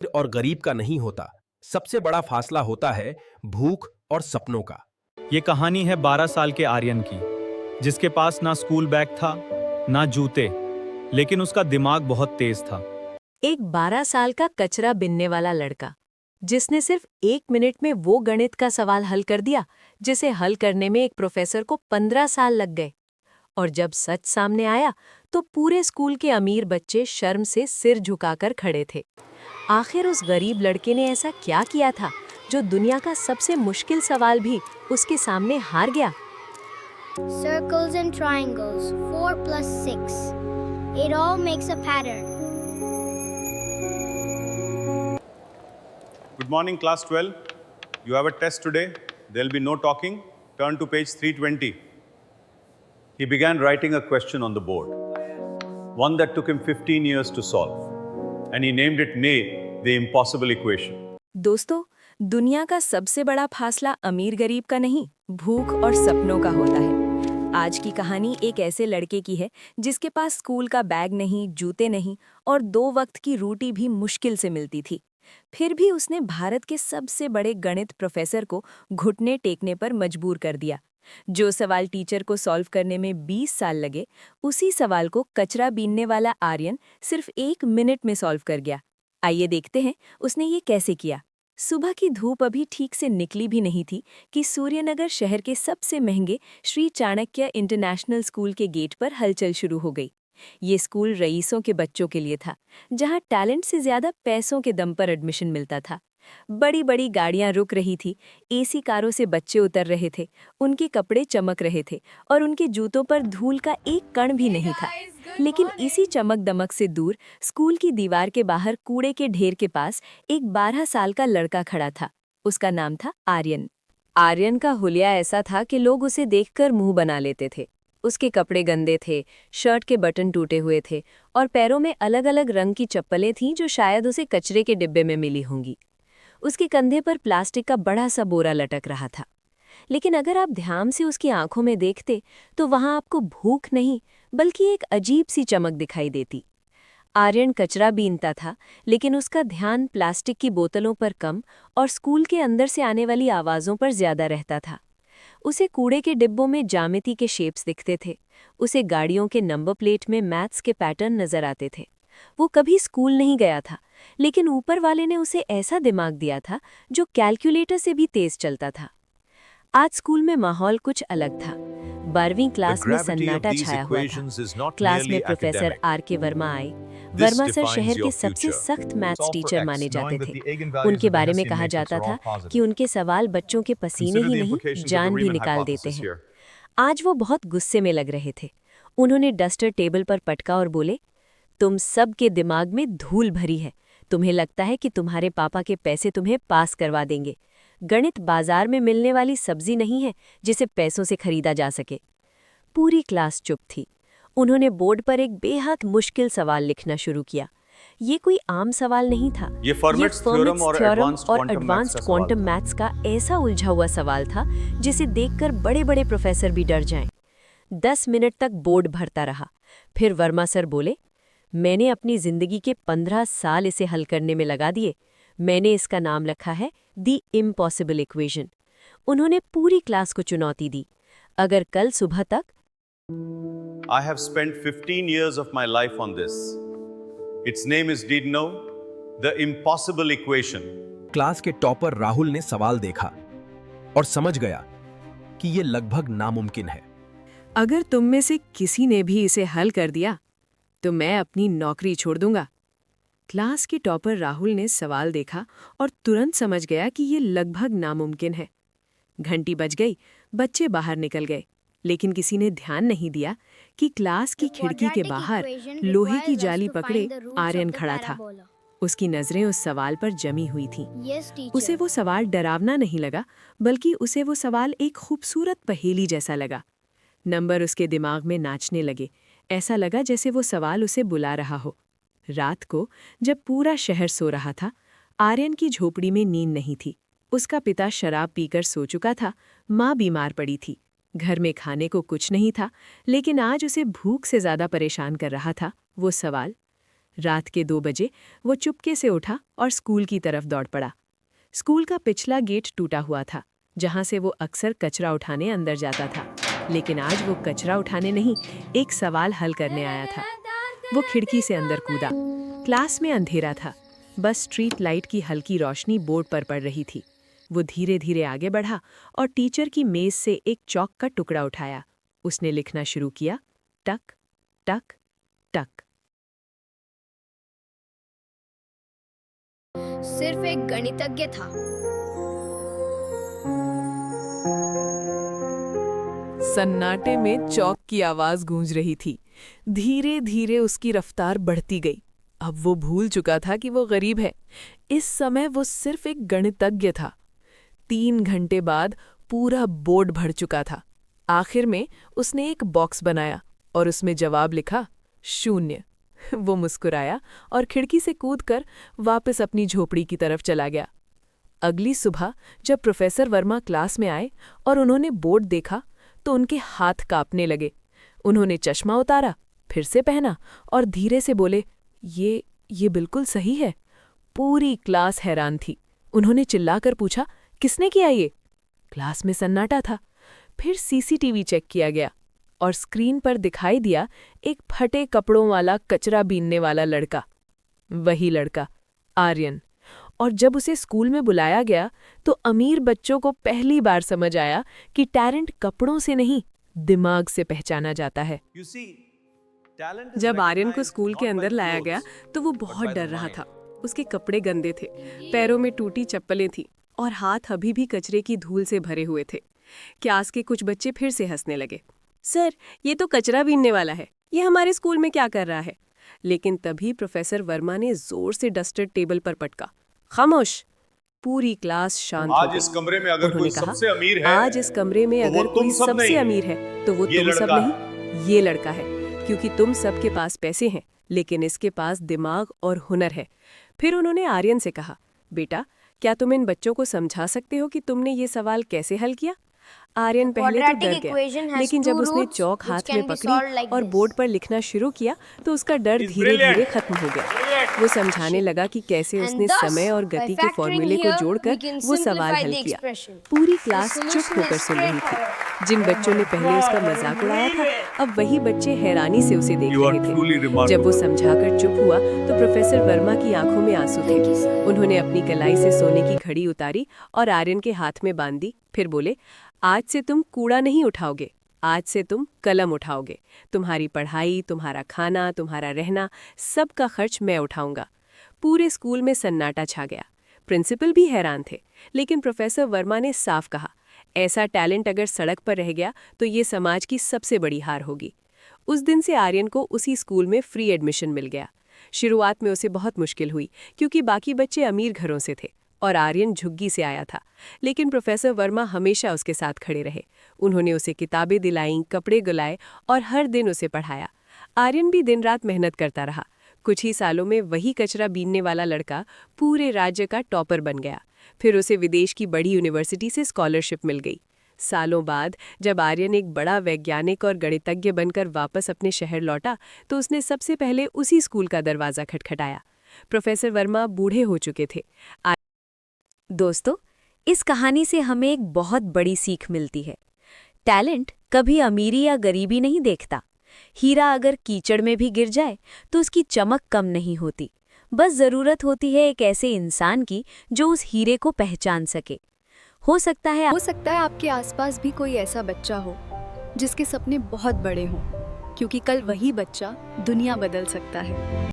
और गरीब का नहीं होता। सबसे बड़ा फासला होता है भूख और सपनों का। ये कहानी है 12 साल के आर्यन की, जिसके पास ना स्कूल बैग था, ना जूते, लेकिन उसका दिमाग बहुत तेज था। एक 12 साल का कचरा बिनने वाला लड़का, जिसने सिर्फ 1 मिनट में वो गणित का सवाल हल कर दिया जिसे हल करने में एक प्रोफेसर को 15 साल लग गए। और जब सच सामने आया तो पूरे स्कूल के अमीर बच्चे शर्म से सिर झुकाकर खड़े थे। आखिर उस गरीब लड़के ने ऐसा क्या किया था जो दुनिया का सबसे मुश्किल सवाल भी उसके सामने हार गया? Circles and triangles, 4 plus 6. It all makes a pattern. Good morning, class 12. You have a test today. There'll be no talking. Turn to page 320. He began writing a question on the board, one that took him 15 years to solve, and he named it Nay, the impossible equation. दोस्तों, दुनिया का सबसे बड़ा फासला अमीर गरीब का नहीं, भूख और सपनों का होता है। आज की कहानी एक ऐसे लड़के की है जिसके पास स्कूल का बैग नहीं, जूते नहीं और 2 वक्त की रोटी भी मुश्किल से मिलती थी। फिर भी उसने भारत के सबसे बड़े गणित प्रोफेसर को घुटने टेकने पर मजबूर कर दिया। जो सवाल टीचर को सॉल्व करने में 20 साल लगे, उसी सवाल को कचरा बीनने वाला आर्यन सिर्फ 1 मिनट में सॉल्व कर गया। आइए देखते हैं उसने ये कैसे किया। सुबह की धूप अभी ठीक से निकली भी नहीं थी कि सूर्यनगर शहर के सबसे महंगे श्री चाणक्य इंटरनेशनल स्कूल के गेट पर हलचल शुरू हो गई। ये स्कूल रईसों के बच्चों के लिए था, जहां टैलेंट से ज्यादा पैसों के दम पर एडमिशन मिलता था। बड़ी बड़ी गाड़ियां रुक रही थी, एसी कारों से बच्चे उतर रहे थे, उनके कपड़े चमक रहे थे और उनके जूतों पर धूल का एक कण भी नहीं था। लेकिन इसी चमक दमक से दूर स्कूल की दीवार के बाहर कूड़े के ढेर के पास एक 12 साल का लड़का खड़ा था। उसका नाम था आर्यन। आर्यन का हुलिया ऐसा था कि लोग उसे देखकर मुंह बना लेते थे। उसके कपड़े गंदे थे, शर्ट के बटन टूटे हुए थे और पैरों में अलग अलग रंग की चप्पलें थीं जो शायद उसे कचरे के डिब्बे में मिली होंगी। उसके कंधे पर प्लास्टिक का बड़ा सा बोरा लटक रहा था। लेकिन अगर आप ध्यान से उसकी आंखों में देखते तो वहां आपको भूख नहीं बल्कि एक अजीब सी चमक दिखाई देती। आर्यन कचरा बीनता था, लेकिन उसका ध्यान प्लास्टिक की बोतलों पर कम और स्कूल के अंदर से आने वाली आवाज़ों पर ज्यादा रहता था। उसे कूड़े के डिब्बों में ज्यामिति के शेप्स दिखते थे, उसे गाड़ियों के नंबर प्लेट में मैथ्स के पैटर्न नजर आते थे। वो कभी स्कूल नहीं गया था, लेकिन ऊपर वाले ने उसे ऐसा दिमाग दिया था जो कैलकुलेटर से भी तेज चलता था। आज स्कूल में माहौल कुछ अलग था। 12वीं क्लास में सन्नाटा छाया हुआ था। क्लास में प्रोफेसर R.K. वर्मा आए। वर्मा सर शहर के सबसे सख्त मैथ्स टीचर माने जाते थे। उनके बारे में कहा जाता था कि उनके सवाल बच्चों के पसीने ही नहीं, जान भी निकाल देते हैं। आज वो बहुत गुस्से में लग रहे थे। उन्होंने डस्टर टेबल पर पटका और बोले, तुम सब के दिमाग में धूल भरी है। तुम्हें लगता है कि तुम्हारे पापा के पैसे तुम्हें पास करवा देंगे। गणित बाजार में मिलने वाली सब्जी नहीं है जिसे पैसों से खरीदा जा सके। पूरी क्लास चुप थी। उन्होंने बोर्ड पर एक बेहद मुश्किल सवाल लिखना शुरू किया। ये कोई आम सवाल नहीं था। ये फर्मेट्स थ्योरम और एडवांस्ड क्वांटम मैथ्स का ऐसा उलझा हुआ सवाल था जिसे देखकर बड़े-बड़े प्रोफेसर भी डर जाएं। 10 मिनट तक बोर्ड भरता रहा। फिर वर्मा सर बोले, मैंने अपनी जिंदगी के 15 साल इसे हल करने में लगा दिए। मैंने इसका नाम रखा है दी इम्पॉसिबल इक्वेशन। उन्होंने पूरी क्लास को चुनौती दी। अगर कल सुबह तक I have spent 15 years of my life on this. Its name is, did you know, the impossible equation. Class के टॉपर राहुल ने सवाल देखा और समझ गया कि ये लगभग नामुमकिन है। अगर तुम में से किसी ने भी इसे हल कर दिया तो मैं अपनी नौकरी छोड़ दूंगा। क्लास के टॉपर राहुल ने सवाल देखा और तुरंत समझ गया कि ये लगभग नामुमकिन है। घंटी बज गई, बच्चे बाहर निकल गए, लेकिन किसी ने ध्यान नहीं दिया कि क्लास की खिड़की के बाहर लोहे की जाली पकड़े आर्यन खड़ा था। उसकी नजरें उस सवाल पर जमी हुई थीं। उसे वो सवाल डरावना नहीं लगा, बल्कि उसे वो सवाल एक खूबसूरत पहेली जैसा लगा। नंबर उसके दिमाग में नाचने लगे। ऐसा लगा जैसे वो सवाल उसे बुला रहा हो। रात को जब पूरा शहर सो रहा था, आर्यन की झोपड़ी में नींद नहीं थी। उसका पिता शराब पीकर सो चुका था, माँ बीमार पड़ी थी। घर में खाने को कुछ नहीं था, लेकिन आज उसे भूख से ज्यादा परेशान कर रहा था वो सवाल। रात के 2 बजे वो चुपके से उठा और स्कूल की तरफ दौड़ पड़ा। स्कूल का पिछला गेट टूटा हुआ था, जहां से वो अक्सर कचरा उठाने अंदर जाता था। लेकिन आज वो कचरा उठाने नहीं, एक सवाल हल करने आया था। वो खिड़की से अंदर कूदा। क्लास में अंधेरा था, बस स्ट्रीट लाइट की हल्की रोशनी बोर्ड पर पड़ रही थी। वो धीरे धीरे आगे बढ़ा और टीचर की मेज से एक चॉक का टुकड़ा उठाया। उसने लिखना शुरू किया, टक टक टक। सिर्फ एक गणितज्ञ था। सन्नाटे में चौक की आवाज गूंज रही थी। धीरे धीरे उसकी रफ्तार बढ़ती गई। अब वो भूल चुका था कि वो गरीब है। इस समय वो सिर्फ एक गणितज्ञ था। 3 घंटे बाद पूरा बोर्ड भर चुका था। आखिर में उसने एक बॉक्स बनाया और उसमें जवाब लिखा, 0। वो मुस्कुराया और खिड़की से कूदकर वापस अपनी झोपड़ी की तरफ चला गया। अगली सुबह जब प्रोफेसर वर्मा क्लास में आए और उन्होंने बोर्ड देखा तो उनके हाथ कांपने लगे। उन्होंने चश्मा उतारा, फिर से पहना और धीरे से बोले, ये बिल्कुल सही है। पूरी क्लास हैरान थी। उन्होंने चिल्लाकर पूछा, किसने किया ये? क्लास में सन्नाटा था। फिर सीसीटीवी चेक किया गया और स्क्रीन पर दिखाई दिया एक फटे कपड़ों वाला कचरा बीनने वाला लड़का। वही लड़का, आर्यन। और जब उसे स्कूल में बुलाया गया तो अमीर बच्चों को पहली बार समझ आया कि टैलेंट कपड़ों से नहीं, दिमाग से पहचाना जाता है। जब आर्यन को स्कूल के अंदर लाया गया तो वो बहुत डर रहा था। उसके कपड़े गंदे थे, पैरों में टूटी चप्पलें थीं और हाथ अभी भी कचरे की धूल से भरे हुए थे। क्लास के कुछ बच्चे फिर से हंसने लगे। सर, ये तो कचरा बीनने वाला है, ये हमारे स्कूल में क्या कर रहा है? लेकिन तभी प्रोफेसर वर्मा ने जोर से डस्टर टेबल पर पटका। खामोश। पूरी क्लास शांत हो आज गई। इस कमरे में अगर उन्होंने कोई कहा, सबसे अमीर है, आज इस कमरे में तो वो अगर तुम कोई सब सबसे नहीं, अमीर है तो वो ये तुम सब लड़का नहीं, ये लड़का है। क्योंकि तुम सबके पास पैसे हैं, लेकिन इसके पास दिमाग और हुनर है। फिर उन्होंने आर्यन से कहा, बेटा, क्या तुम इन बच्चों को समझा सकते हो कि तुमने ये सवाल कैसे हल किया? आर्यन पहले तो डर गया, लेकिन जब उसने चौक हाथ में पकड़ी और बोर्ड पर लिखना शुरू किया तो उसका डर धीरे धीरे खत्म हो गया। वो समझाने लगा कि कैसे उसने समय और गति के फॉर्मूले को जोड़कर वो सवाल हल किया। पूरी क्लास चुप होकर सुन रही थी। जिन बच्चों ने पहले उसका मजाक उड़ाया था, अब वही बच्चे हैरानी से उसे देख रहे थे। जब वो समझाकर चुप हुआ तो प्रोफेसर वर्मा की आंखों में आंसू थे। उन्होंने अपनी कलाई से सोने की घड़ी उतारी और आर्यन के हाथ में बांध दी। फिर बोले, आज से तुम कूड़ा नहीं उठाओगे, आज से तुम कलम उठाओगे। तुम्हारी पढ़ाई, तुम्हारा खाना, तुम्हारा रहना, सब का खर्च मैं उठाऊंगा। पूरे स्कूल में सन्नाटा छा गया। प्रिंसिपल भी हैरान थे, लेकिन प्रोफेसर वर्मा ने साफ कहा, ऐसा टैलेंट अगर सड़क पर रह गया तो ये समाज की सबसे बड़ी हार होगी। उस दिन से आर्यन को उसी स्कूल में फ्री एडमिशन मिल गया। शुरुआत में उसे बहुत मुश्किल हुई क्योंकि बाकी बच्चे अमीर घरों से थे और आर्यन झुग्गी से आया था। लेकिन प्रोफेसर वर्मा हमेशा उसके साथ खड़े रहे। उन्होंने उसे किताबें दिलाईं, कपड़े गुलाए और हर दिन उसे पढ़ाया। आर्यन भी दिन रात मेहनत करता रहा। कुछ ही सालों में वही कचरा बीनने वाला लड़का पूरे राज्य का टॉपर बन गया। फिर उसे विदेश की बड़ी यूनिवर्सिटी से स्कॉलरशिप मिल गई। सालों बाद जब आर्यन एक बड़ा वैज्ञानिक और गणितज्ञ बनकर वापस अपने शहर लौटा तो उसने सबसे पहले उसी स्कूल का दरवाज़ा खटखटाया। प्रोफेसर वर्मा बूढ़े हो चुके थे। दोस्तों, इस कहानी से हमें एक बहुत बड़ी सीख मिलती है। टैलेंट कभी अमीरी या गरीबी नहीं देखता। हीरा अगर कीचड़ में भी गिर जाए तो उसकी चमक कम नहीं होती। बस ज़रूरत होती है एक ऐसे इंसान की जो उस हीरे को पहचान सके। हो सकता है आपके आसपास भी कोई ऐसा बच्चा हो जिसके सपने बहुत बड़े हों, क्योंकि कल वही बच्चा दुनिया बदल सकता है।